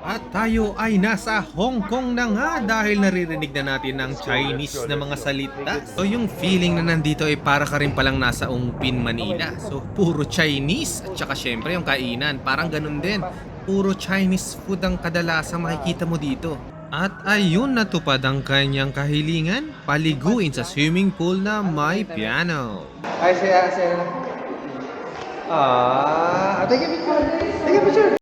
At tayo ay nasa Hong Kong na nga dahil naririnig na natin ng Chinese na mga salita. So yung feeling na nandito ay para ka rin palang nasa Ungpin, Manila. So puro Chinese at saka syempre yung kainan parang ganun din. Puro Chinese food ang kadalasang makikita mo dito. At ayun natupad ang kanyang kahilingan, paliguin sa swimming pool na may piano. Ay siya. Take a picture. Take a picture.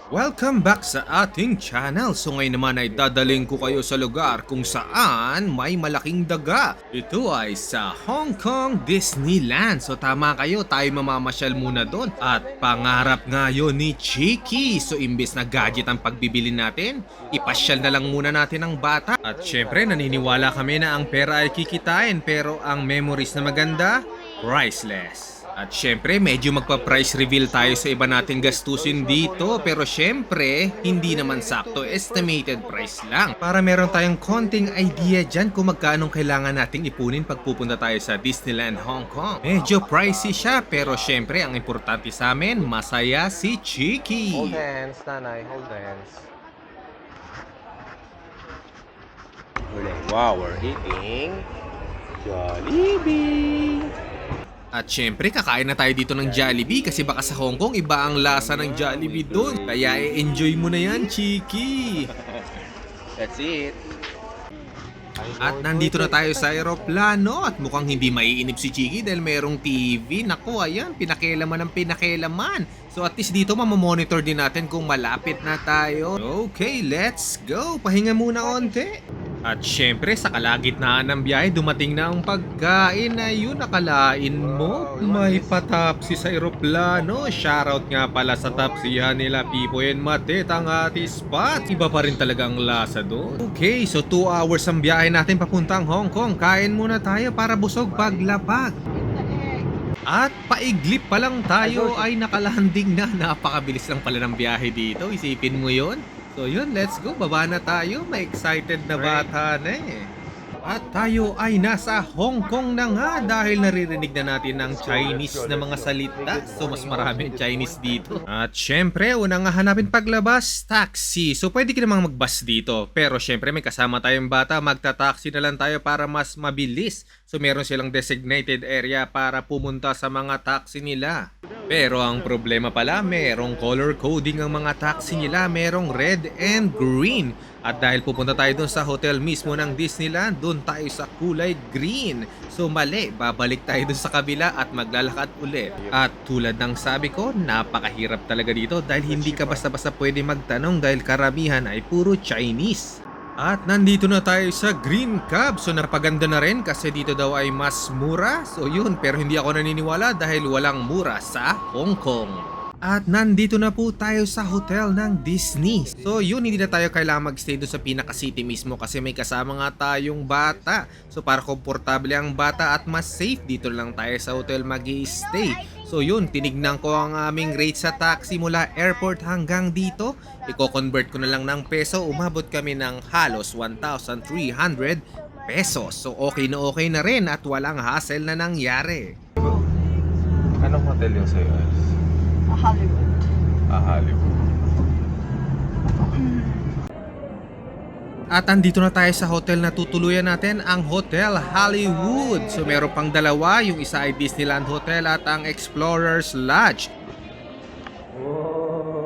Welcome back sa ating channel. So ngayon naman ay dadaling ko kayo sa lugar kung saan may malaking daga. Ito ay sa Hong Kong Disneyland. So tama kayo, tayo mamamasyal muna doon. At pangarap nga yun ni Chiki. So imbes na gadget ang pagbibili natin, ipasyal na lang muna natin ang bata. At syempre naniniwala kami na ang pera ay kikitain, pero ang memories na maganda, priceless. At syempre, medyo magpa-price reveal tayo sa iba nating gastusin dito. Pero syempre, hindi naman sakto, estimated price lang. Para meron tayong konting idea dyan kung magkano kailangan nating ipunin pag pupunta tayo sa Disneyland Hong Kong. Medyo pricey siya, pero syempre, ang importante sa amin, masaya si Chiki. Hold hands, nanay. Hold hands. Wow, we're eating Jollibee. At syempre, kakain na tayo dito ng Jollibee kasi baka sa Hong Kong iba ang lasa ng Jollibee doon. Kaya i-enjoy mo na yan, Chiki. That's it. At nandito na tayo sa aeroplano at mukhang hindi maiinip si Chiki dahil mayroong TV. Naku, ayan, pinakialaman ng pinakialaman. So at least dito mamamonitor din natin kung malapit na tayo. Okay, let's go. Pahinga muna onte. At syempre sa kalagitnaan ng biyahe dumating na ang pagkain na yun, nakalain mo. May patapsi sa aeroplano. Shoutout nga pala sa tapsihan nila Pipo and Matet, ang ating spot. Iba pa rin talaga ang lasa doon. Okay, so 2 hours ang biyahe natin papuntang Hong Kong. Kain muna tayo para busog paglapag. At paiglip pa lang tayo ay nakalanding na. Napakabilis lang pala ng biyahe dito. Isipin mo yon. So yun, let's go. Baba na tayo. May excited na bata na eh. At tayo ay nasa Hong Kong na nga dahil naririnig na natin ng Chinese na mga salita. So mas marami ang Chinese dito. At syempre, unang hanapin paglabas, taxi. So pwede ka namang mag-bus dito. Pero syempre may kasama tayong bata, magta-taxi na lang tayo para mas mabilis. So meron silang designated area para pumunta sa mga taxi nila. Pero ang problema pala, merong color coding ang mga taxi nila. Merong red and green. At dahil pupunta tayo dun sa hotel mismo ng Disneyland, dun tayo sa kulay green. So mali, babalik tayo dun sa kabila at maglalakad uli. At tulad ng sabi ko, napakahirap talaga dito dahil hindi ka basta-basta pwede magtanong dahil karamihan ay puro Chinese. At nandito na tayo sa Green Cab. So napaganda na rin kasi dito daw ay mas mura. So yun, pero hindi ako naniniwala dahil walang mura sa Hong Kong. At nandito na po tayo sa hotel ng Disney. So yun, hindi na tayo kailangan mag-stay doon sa pinaka-city mismo kasi may kasama nga tayong bata. So para komportable ang bata at mas safe, dito lang tayo sa hotel mag-i-stay. So yun, tinignan ko ang aming rate sa taxi mula airport hanggang dito. Iko-convert ko na lang ng peso, umabot kami ng halos 1,300 pesos. So okay na rin at walang hassle na nangyari. Anong hotel yung sa'yo? Hollywood. Hollywood. At andito na tayo sa hotel na tutuluyan natin, ang Hotel Hollywood. So meron pang dalawa, yung isa ay Disneyland Hotel at ang Explorers Lodge.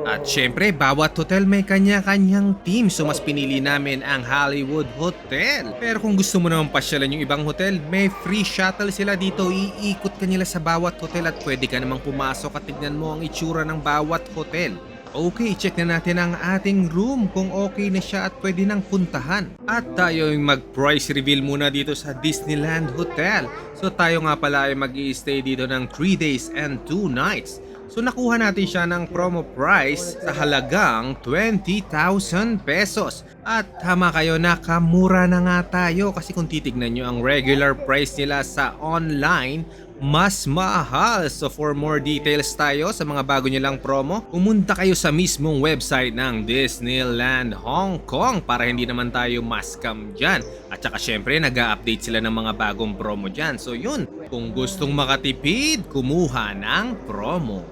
At syempre, bawat hotel may kanya-kanyang team. So mas pinili namin ang Hollywood Hotel. Pero kung gusto mo naman pasyalan yung ibang hotel, may free shuttle sila dito. Iikot ka nila sa bawat hotel at pwede ka namang pumasok at tignan mo ang itsura ng bawat hotel. Okay, check na natin ang ating room kung okay na siya at pwede nang puntahan. At tayo yung mag-price reveal muna dito sa Disneyland Hotel. So tayo nga pala ay mag-i-stay dito ng 3 days and 2 nights. So nakuha natin siya ng promo price sa halagang 20,000 pesos. At tama kayo, nakamura na nga tayo kasi kung titignan nyo ang regular price nila sa online, mas mahal. So for more details tayo sa mga bago nilang promo, pumunta kayo sa mismong website ng Disneyland Hong Kong para hindi naman tayo ma-scam dyan. At saka syempre nag-a-update sila ng mga bagong promo dyan. So yun, kung gustong makatipid, kumuha ng promo.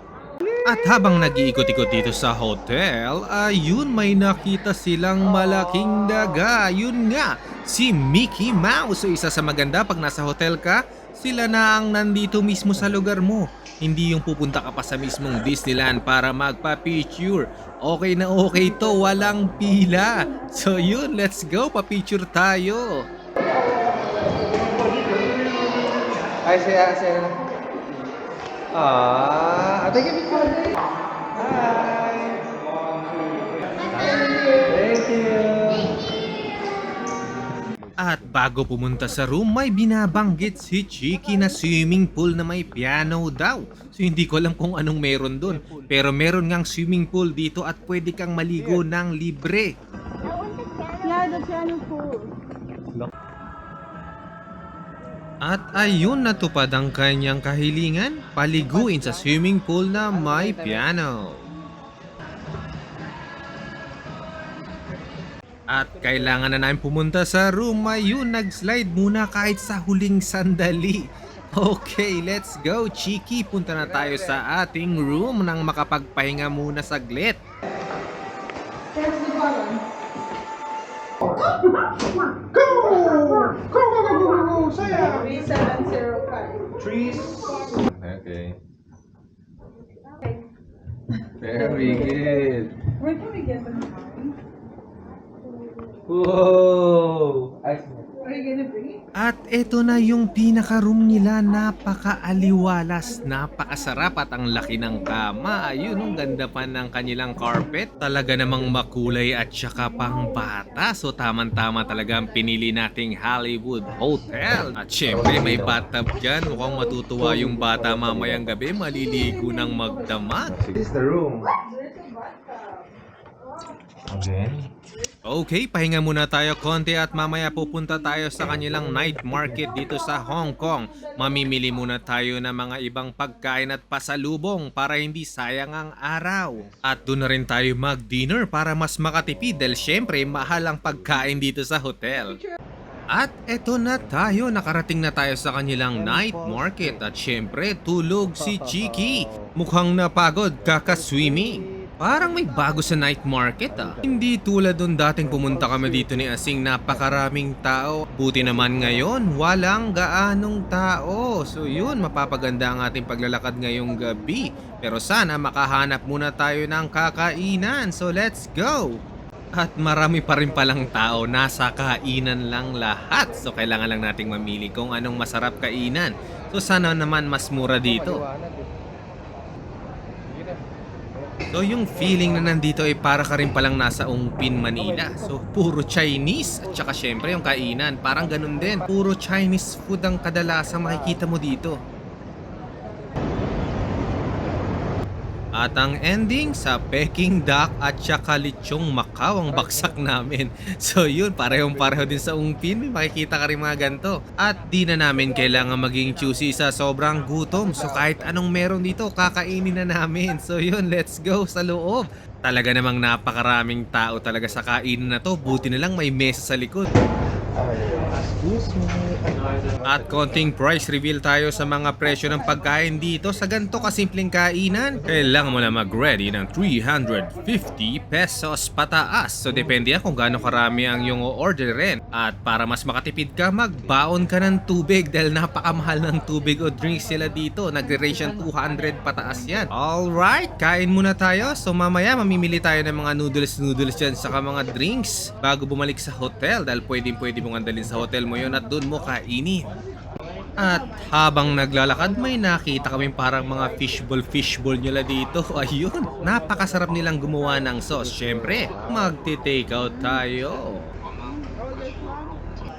At habang nag-iikot-ikot dito sa hotel, ayun may nakita silang malaking daga. Yun nga, si Mickey Mouse. So isa sa maganda pag nasa hotel ka, sila na ang nandito mismo sa lugar mo. Hindi yung pupunta ka pa sa mismong Disneyland para magpa-picture. Okay na okay to, walang pila. So yun, let's go, pa-picture tayo. Ay, saya. Thank you. Hi. Thank you. At bago pumunta sa room, may binabanggit si Chiki na swimming pool na may piano daw. So hindi ko alam kung anong meron dun. Pero meron ngang swimming pool dito at pwede kang maligo ng libre. Yeah, the piano pool. At ayun, natupad ang kanyang kahilingan, paliguin sa swimming pool na may piano. At kailangan na namin pumunta sa room, ayun, nag-slide muna kahit sa huling sandali. Okay, let's go, Chiki. Punta na tayo sa ating room nang makapagpahinga muna saglit. There's the bottom. Go! Saya! 3705. Trees. Okay. Very good. Where can we get them from? Whoa! Are you gonna bring it? At eto na yung pinaka-room nila, napaka-aliwalas, napakasarap at ang laki ng kama. Ayun, ang ganda pa ng kanilang carpet. Talaga namang makulay at saka pang bata. So tama-tama talaga ang pinili nating Hollywood Hotel. At syempre may bathtub dyan. Mukhang matutuwa yung bata mamayang gabi, maliligo ng magdamag. This is the room. Again? Okay, pahinga muna tayo konti at mamaya pupunta tayo sa kanilang night market dito sa Hong Kong. Mamimili muna tayo ng mga ibang pagkain at pasalubong para hindi sayang ang araw. At doon na rin tayo mag-dinner para mas makatipid dahil syempre mahal ang pagkain dito sa hotel. At eto na tayo, nakarating na tayo sa kanilang night market at syempre tulog si Chiki. Mukhang napagod kaka-swimming. Parang may bago sa night market Hindi tulad nung dating pumunta kami dito ni Asing, napakaraming tao. Buti naman ngayon, walang gaanong tao. So yun, mapapaganda ang ating paglalakad ngayong gabi. Pero sana makahanap muna tayo ng kakainan. So let's go! At marami pa rin palang tao, nasa kainan lang lahat. So kailangan lang nating mamili kung anong masarap kainan. So sana naman mas mura dito. So yung feeling na nandito ay para ka rin palang nasa Ongpin, Manila. So puro Chinese at saka syempre yung kainan parang ganun din. Puro Chinese food ang kadalasang makikita mo dito. At ang ending sa Peking duck at saka lechong Macau ang baksak namin. So yun, parehong-pareho din sa Ongpin, may makikita ka rin mga ganito. At di na namin kailangan maging choosy sa sobrang gutom. So kahit anong meron dito, kakainin na namin. So yun, let's go sa loob. Talaga namang napakaraming tao talaga sa kainan na to. Buti na lang may mesa sa likod. At konting price reveal tayo sa mga presyo ng pagkain dito. Sa ganito kasimpleng kainan, kailangan mo na mag-ready ng 350 pesos pataas. So depende yan kung gaano karami ang iyong orderin. At para mas makatipid ka, magbaon ka ng tubig dahil napakamahal ng tubig o drinks sila dito. Nagre-range ng 200 pataas yan. Alright, kain muna tayo. So mamaya mamimili tayo ng mga noodles dyan saka mga drinks bago bumalik sa hotel dahil pwede mong andalin sa hotel mo yun at doon mo kainin. At habang naglalakad, may nakita kaming parang mga fishball nila dito. Ayun, napakasarap nilang gumawa ng sauce. Syempre, magti-take out tayo.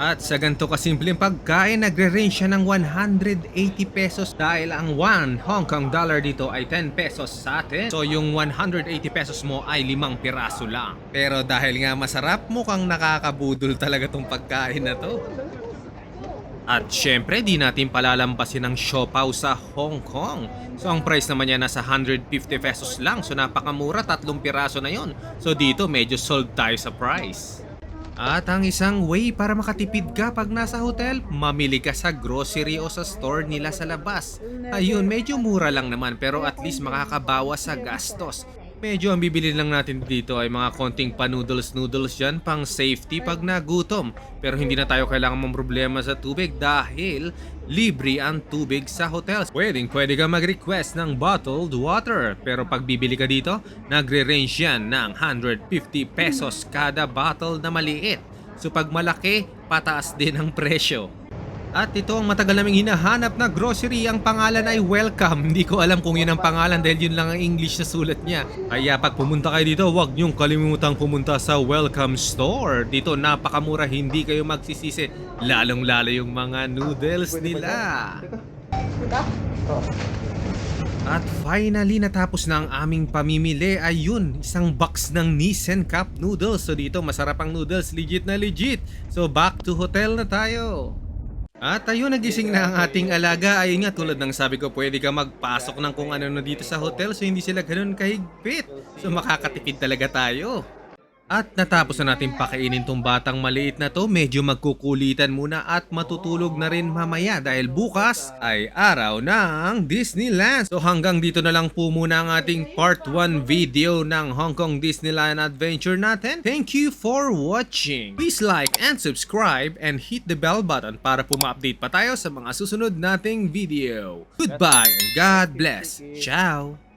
At sa ganito kasimpleng pagkain, nagre-range siya ng 180 pesos dahil ang 1 Hong Kong dollar dito ay 10 pesos sa atin. So yung 180 pesos mo ay 5 piraso lang. Pero dahil nga masarap, mukhang nakakabudol talaga tong pagkain na to. At syempre, di natin palalampasin ang siopaw sa Hong Kong. So ang price naman niya nasa 150 pesos lang. So napakamura, 3 piraso na yon. So dito medyo sold tayo sa price. At ang isang way para makatipid ka pag nasa hotel, mamili ka sa grocery o sa store nila sa labas. Ayun, medyo mura lang naman pero at least makakabawas sa gastos. Medyo ang bibili lang natin dito ay mga konting pa-noodles-noodles dyan pang safety pag nagutom. Pero hindi na tayo kailangan mamroblema sa tubig dahil libre ang tubig sa hotels. Pwede ka mag-request ng bottled water. Pero pag bibili ka dito, nagre-range yan ng 150 pesos kada bottle na maliit. So pag malaki, pataas din ang presyo. At ito ang matagal naming hinahanap na grocery. Ang pangalan ay Welcome. Hindi ko alam kung yun ang pangalan dahil yun lang ang English na sulat niya. Kaya pag pumunta kayo dito, huwag niyong kalimutang pumunta sa Welcome Store. Dito napakamura, hindi kayo magsisisi. Lalong-lalo yung mga noodles nila. At finally, natapos na ang aming pamimili. Ayun, isang box ng Nissan Cup noodles. So dito, masarap ang noodles. Legit na legit. So back to hotel na tayo. At ayun, nagising na ang ating alaga. Ayun nga, tulad ng sabi ko, pwede ka magpasok ng kung ano na dito sa hotel. So hindi sila ganun kahigpit. So makakatipid talaga tayo. At natapos na natin pakainin tong batang maliit na to. Medyo magkukulitan muna at matutulog na rin mamaya dahil bukas ay araw ng Disneyland. So hanggang dito na lang po muna ang ating part 1 video ng Hong Kong Disneyland Adventure natin. Thank you for watching. Please like and subscribe and hit the bell button para po ma-update pa tayo sa mga susunod nating video. Goodbye and God bless. Ciao!